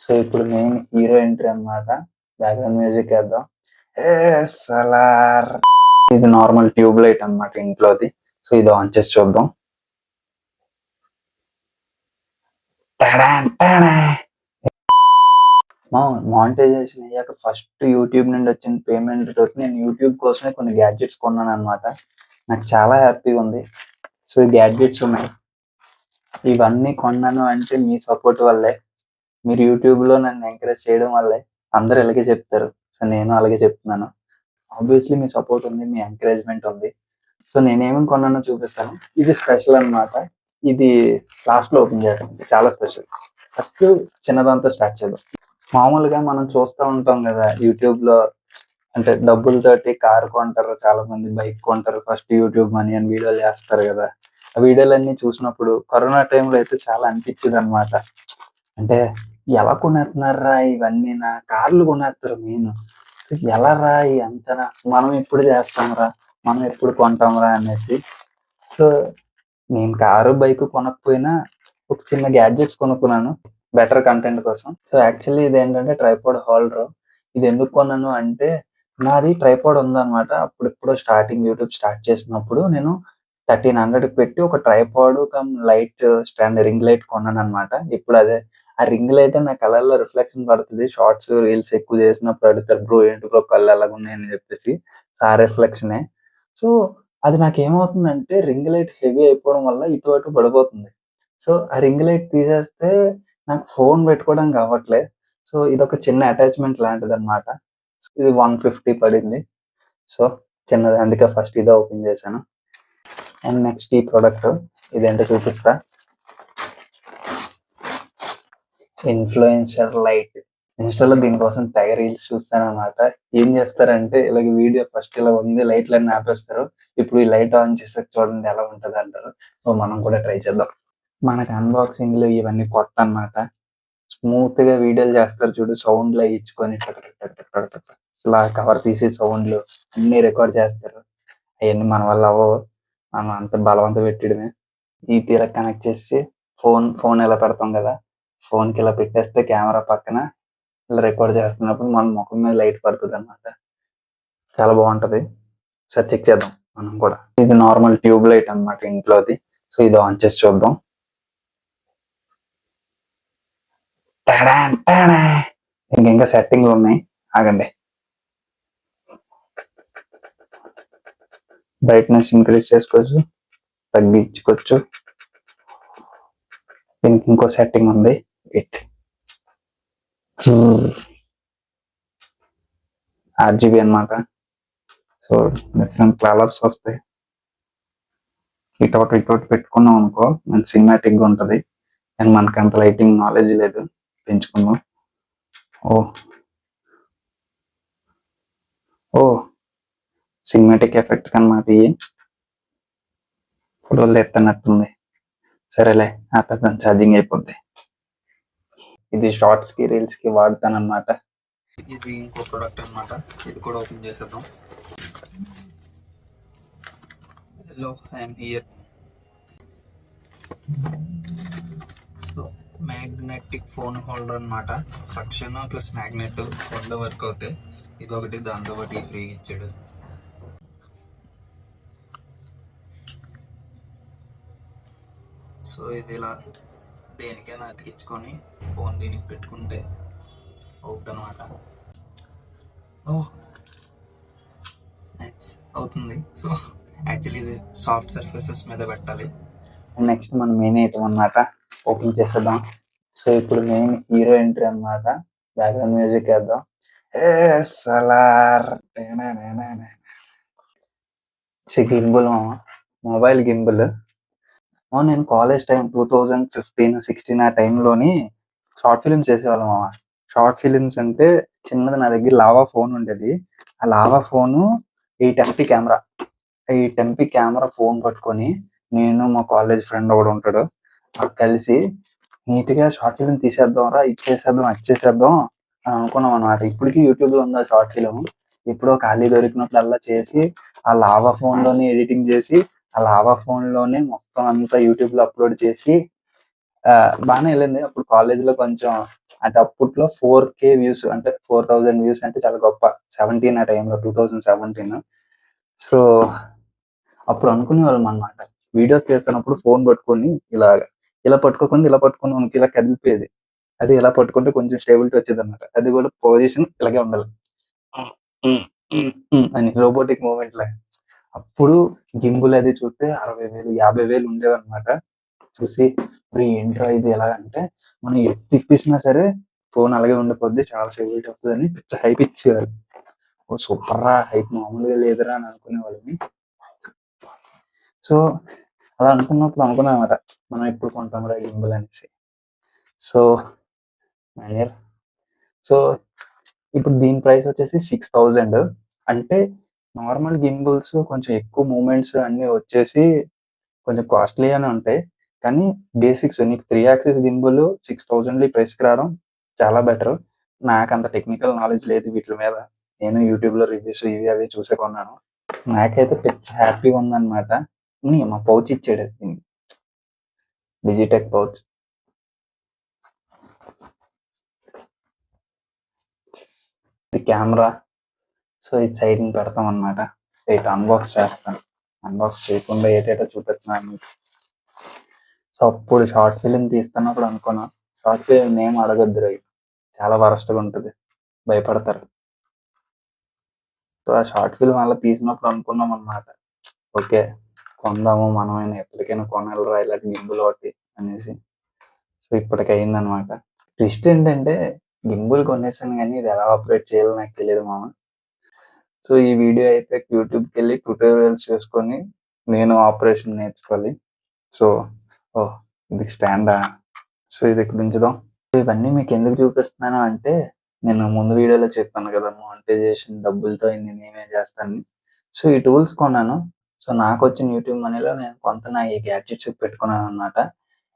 So ఇప్పుడు main hero entry అన్నమాట. Background music వేద్దాం. ఏ సలార్ ఇది నార్మల్ ట్యూబ్ లైట్ అన్నమాట ఇంట్లోది. సో ఇది ఆన్ చేసి చూద్దాం. మానిటైజేషన్ అయ్యాక ఫస్ట్ యూట్యూబ్ నుండి వచ్చిన పేమెంట్ తోటి నేను యూట్యూబ్ కోసమే కొన్ని గ్యాడ్జెట్స్ కొన్నాను అనమాట. నాకు చాలా హ్యాపీగా ఉంది. సో ఈ గ్యాడ్జెట్స్ ఉన్నాయి. ఇవన్నీ కొన్నాను అంటే మీ సపోర్ట్ వల్లే. మీరు యూట్యూబ్లో నన్ను ఎంకరేజ్ చేయడం వల్లే. అందరూ ఇలాగే చెప్తారు. సో నేను అలాగే చెప్తున్నాను. ఆబ్వియస్లీ మీ సపోర్ట్ ఉంది, మీ ఎంకరేజ్మెంట్ ఉంది. సో నేనేమేమి కొన్నానో చూపిస్తాను. ఇది స్పెషల్ అన్నమాట. ఇది లాస్ట్లో ఓపెన్ చేస్తాను. చాలా స్పెషల్. ఫస్ట్ చిన్నదాంతో స్టార్ట్ చేద్దాం. మామూలుగా మనం చూస్తూ ఉంటాం కదా యూట్యూబ్లో, అంటే డబ్బులతోటి కారు కొంటారు, చాలా మంది బైక్ కొంటారు, ఫస్ట్ యూట్యూబ్ మనీ అని వీడియోలు చేస్తారు కదా. ఆ వీడియోలన్నీ చూసినప్పుడు కరోనా టైంలో అయితే చాలా అనిపించింది అనమాట. అంటే ఎలా కొనేస్తున్నారా ఇవన్నీ, నా కార్లు కొనేస్తారు మెయిన్. ఎలా రా అంతనా, మనం ఎప్పుడు చేస్తాంరా, మనం ఎప్పుడు కొంటాంరా అనేసి. సో నేను కారు బైక్ కొనకపోయినా ఒక చిన్న గ్యాడ్జెట్స్ కొనుక్కున్నాను బెటర్ కంటెంట్ కోసం. సో యాక్చువల్లీ ఇది ఏంటంటే ట్రైపాడ్ హోల్డర్. ఇది ఎందుకు కొన్నాను అంటే, నాది ట్రైపాడ్ ఉందన్నమాట. అప్పుడెప్పుడో స్టార్టింగ్ యూట్యూబ్ స్టార్ట్ చేసినప్పుడు నేను 1300 పెట్టి ఒక tripod come light stand ring light కొన్నాను అనమాట. ఇప్పుడు అదే ఆ రింగ్ లైట్ నా కళ్ళల్లో రిఫ్లెక్షన్ పడుతుంది. షార్ట్స్ రీల్స్ ఎక్కువ చేసినప్పుడు అడుగుతారు, బ్రో ఏంటి బ్రో కళ్ళు ఎలాగ ఉన్నాయని చెప్పేసి. ఆ రిఫ్లెక్షనే. సో అది నాకేమవుతుందంటే రింగ్ లైట్ హెవీ అయిపోవడం వల్ల ఇటు అటు పడిపోతుంది. సో ఆ రింగ్ లైట్ తీసేస్తే నాకు ఫోన్ పెట్టుకోవడానికి అవ్వట్లే. సో ఇదొక చిన్న అటాచ్మెంట్ లాంటిదన్నమాట. ఇది 150 పడింది. సో చిన్నది, అందుకే ఫస్ట్ ఇదే ఓపెన్ చేశాను. అండ్ నెక్స్ట్ ఈ ప్రోడక్ట్ ఇదేంటో చూపిస్తా. Influencer light. ఇన్స్టాలో దీనికోసం తెగ రీల్స్ చూస్తానన్నమాట. ఏం చేస్తారంటే ఇలాగ వీడియో ఫస్ట్ ఇలా ఉంది, లైట్లన్నీ ఆపేస్తారు. ఇప్పుడు ఈ లైట్ ఆన్ చేసాక చూడండి ఎలా ఉంటుంది అంటారు. సో మనం కూడా ట్రై చేద్దాం. మనకి అన్బాక్సింగ్లు ఇవన్నీ కొత్త అన్నమాట. స్మూత్ గా వీడియోలు చేస్తారు చూడు, సౌండ్లు ఇచ్చుకొని ఇలా కవర్ తీసి సౌండ్లు అన్ని రికార్డ్ చేస్తారు. అవన్నీ మన వల్ల అవ్వవు, మనం అంత బలవంత పెట్టడమే. ఈ ఇలా కనెక్ట్ చేసి ఫోన్ ఇలా పెడతాం కదా, ఫోన్కి ఇలా పెట్టేస్తే కెమెరా పక్కన ఇలా రికార్డ్ చేస్తున్నప్పుడు మన ముఖం మీద లైట్ పడుతుంది అన్నమాట. చాలా బాగుంటది. సార్ చెక్ చేద్దాం మనం కూడా. ఇది నార్మల్ ట్యూబ్ లైట్ అన్నమాట ఇంట్లోది. సో ఇది ఆన్ చేసి చూద్దాం. ఇంకా సెట్టింగ్లు ఉన్నాయి, ఆగండి. బ్రైట్నెస్ ఇంక్రీజ్ చేసుకోవచ్చు, తగ్గించుకోవచ్చు. దీనికి ఇంకో సెట్టింగ్ ఉంది, ఆర్జీబీ అన్నమాట. సో డిఫరెంట్ కలర్స్ వస్తాయి. ఇటు పెట్టుకున్నాం అనుకో మనకి సినిమాటిక్ గా ఉంటది. అండ్ మనకి అంత లైటింగ్ నాలెడ్జ్ లేదు, పెంచుకుందాం. ఓ సినిమాటిక్ ఎఫెక్ట్ అన్నమాట. ఇవి ఫోటోలు ఎత్తనట్టుంది. సరేలే, ఆ పెద్ద ఛార్జింగ్ అయిపోద్ది. ఇది షార్ట్స్ కి రీల్స్ కి వాడతాను అనమాట. ఇది ఇంకో ప్రొడక్ట్ అన్నమాట. ఇది కూడా ఓపెన్ చేసేద్దాం. Hello, I'm here. So magnetic phone holder అన్నమాట. సక్షన్ ప్లస్ మ్యాగ్నెట్ రెండు వర్క్ అవుతాయి. ఇది ఒకటి, దాంతో ఒకటి ఫ్రీగా ఇచ్చాడు. సో ఇది ఇలా దేనికైనా అతికించుకొని ఫోన్ దీనికి పెట్టుకుంటే అవుతుంది అనమాట. అవుతుంది. సో యాక్చువల్లీ ఇది సాఫ్ట్ సర్ఫేసెస్ మీద పెట్టాలి. నెక్స్ట్ మన మెయిన్ ఐటమ్ అన్నమాట, ఓపెన్ చేసేద్దాం. సో ఇప్పుడు మెయిన్ హీరో ఎంట్రీ అన్నమాట. బ్యాక్గ్రౌండ్ మ్యూజిక్ వేద్దాం. ఏ సలార్ గింబుల్ మామ, మొబైల్ గింబుల్. నేను కాలేజ్ టైం 2015-16 ఆ టైంలోని షార్ట్ ఫిలిమ్స్ చేసేవాళ్ళం మామ. షార్ట్ ఫిలిమ్స్ అంటే చిన్నది, నా దగ్గర లావా ఫోన్ ఉండేది. ఆ lava phone 8 MP camera. 8 MP camera phone పట్టుకొని నేను మా కాలేజ్ ఫ్రెండ్ ఒకడు ఉంటాడు, కలిసి నీట్ గా షార్ట్ ఫిలిం తీసేద్దాం రా, ఇచ్చేసేద్దాం వచ్చేసేద్దాం అని అనుకున్నాం అనమాట. ఇప్పటికీ యూట్యూబ్ లో ఉంది ఆ షార్ట్ ఫిలిం. ఇప్పుడు ఖాళీ దొరికినప్పుడల్లా చేసి ఆ లావా ఫోన్ లోనే ఎడిటింగ్ చేసి ఆ లావా ఫోన్ లోనే మొత్తం అంతా యూట్యూబ్ లో అప్లోడ్ చేసి బాగానే వెళ్ళింది. అప్పుడు కాలేజ్ లో కొంచెం అంటే అప్పట్లో 4K వ్యూస్ అంటే 4000 వ్యూస్ అంటే చాలా గొప్ప. 17 ఆ టైంలో 2017. సో అప్పుడు అనుకునేవాళ్ళం అనమాట. వీడియోస్ తీస్తున్నప్పుడు ఫోన్ పట్టుకొని ఇలా పట్టుకోకుండా ఇలా పట్టుకొని మనకి ఇలా కదిలిపోయేది. అది ఇలా పట్టుకుంటే కొంచెం స్టేబిలిటీ వచ్చేదన్నమాట. అది కూడా పొజిషన్ ఇలాగే ఉండాలి. అని రోబోటిక్ మూవ్‌మెంట్ లాగా. అప్పుడు గింబుల్ అది చూస్తే 60,000, 50,000 ఉండేవన్నమాట. చూసి "ఒరేయ్! ఏంట్రా ఇది ఎలాగంటే మనం ఎటు తిప్పేసినా సరే ఫోన్ అలాగే ఉండిపోద్ది. చాలా స్టెబిలిటీ వస్తదని" పిచ్చ హైప్ ఇచ్చేవారు. ఓహ్! సూపర్‌రా! హైప్ మామూలుగా లేదురా అని అనుకునేవాళ్ళమి. సో, అలా అనుకున్నప్పుడు అనుకున్నానన్నమాట. మనం ఎప్పుడు కొంటాంరా గింబల్ అనేసి. సో, మాన్యుయల్ సో, ఇప్పుడు దీని ప్రైస్ వచ్చేసి 6,000. అంటే నార్మల్ గింబల్స్ కొంచెం ఎక్కువ మూవ్‌మెంట్స్ అన్నీ వచ్చేసి కొంచెం కాస్ట్‌లీగానే ఉంటాయి. కానీ బేసిక్స్ నీకు 3 యాక్సిస్ గింబల్ 6,000లో ఈ ప్రైస్‌కి రావడం చాలా బెటరు. నాకంత టెక్నికల్ నాలెడ్జ్ లేదు వీటిల మీద. నేను యూట్యూబ్‌లో రివ్యూస్ ఇవి అవి చూసే కొన్నాను. నాకైతే పిచ్చ హ్యాపీగా ఉందన్నమాట. మా పౌచ్ ఇచ్చాడు దీనికి. Digitek pouch. ఇది కెమెరా. సో, ఇది సైడ్‌న పెడతామన్నమాట. ఇటు అన్బాక్స్ చేస్తాను. అన్బాక్స్ చేయకుండా ఏటేటో చూపిస్తున్నాను మీకు. సో, అప్పుడు షార్ట్ ఫిల్మ్ తీస్తున్నప్పుడు అనుకున్నా, షార్ట్ ఫిల్మ్ నేమ్ అడగొద్దురా చాలా వరస్ట్‌గా ఉంటది. భయపడతారు. సో, ఆ షార్ట్ ఫిల్మ్ అలా తీసినప్పుడు అనుకున్నామన్నమాట. ఓకే. కొందాము మనమైనా ఎప్పటికైనా కొనాలిరా ఇలాంటి గింబుల్ ఒకటి అనేసి. సో, ఇప్పటికయిందన్నమాట. ట్విస్ట్ ఏంటంటే గింబుల్ కొనేసాను గానీ ఇది ఎలా ఆపరేట్ చేయాలో నాకు తెలీదు మామ. సో, ఈ వీడియో అయిపోయాక యూట్యూబ్‌కెళ్ళి ట్యుటోరియల్స్ చూసుకొని నేను ఆపరేషన్ నేర్చుకోవాలి. సో, ఓహ్! ఇది స్టాండా? సో, ఇది ఇక్కడ ఉంచుదాం. ఇవన్నీ మీకెందుకు చూపిస్తున్నాను అంటే, నేను ముందు వీడియోలో చెప్పాను కదా! మానిటైజేషన్ డబ్బులతో నేనేమేం చేస్తానని. సో, ఈ టూల్స్ కొన్నాను. సో, నాకొచ్చిన యూట్యూబ్ మనీలో నేను కొంత నా ఈ గ్యాడ్జెట్స్‌కి పెట్టుకున్నాననమాట.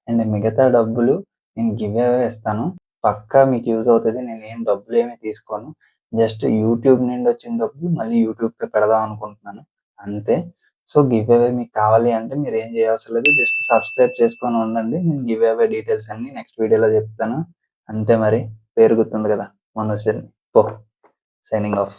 అండ్ మిగతా డబ్బులు నేను గివ్ అవే ఇస్తాను. పక్కా మీకు యూజ్ అవుతది. నేనేం డబ్బులేమి తీసుకోను. జస్ట్ యూట్యూబ్ నుండి వచ్చిన డబ్బులు మళ్ళీ యూట్యూబ్‌కే పెడదాం అనుకుంటున్నాను. అంతే. సో, గివ్ అవే మీకు కావాలి అంటే మీరేం చేయవసరం లేదు. జస్ట్ సబ్స్క్రైబ్ చేసుకొని ఉండండి. నేను గివ్ అవే డీటెయిల్స్ అన్నీ నెక్స్ట్ వీడియోలో చెప్తాను. అంతే మరి. పేరు గుర్తుంది కదా! మనోజ్. పో. Signing off.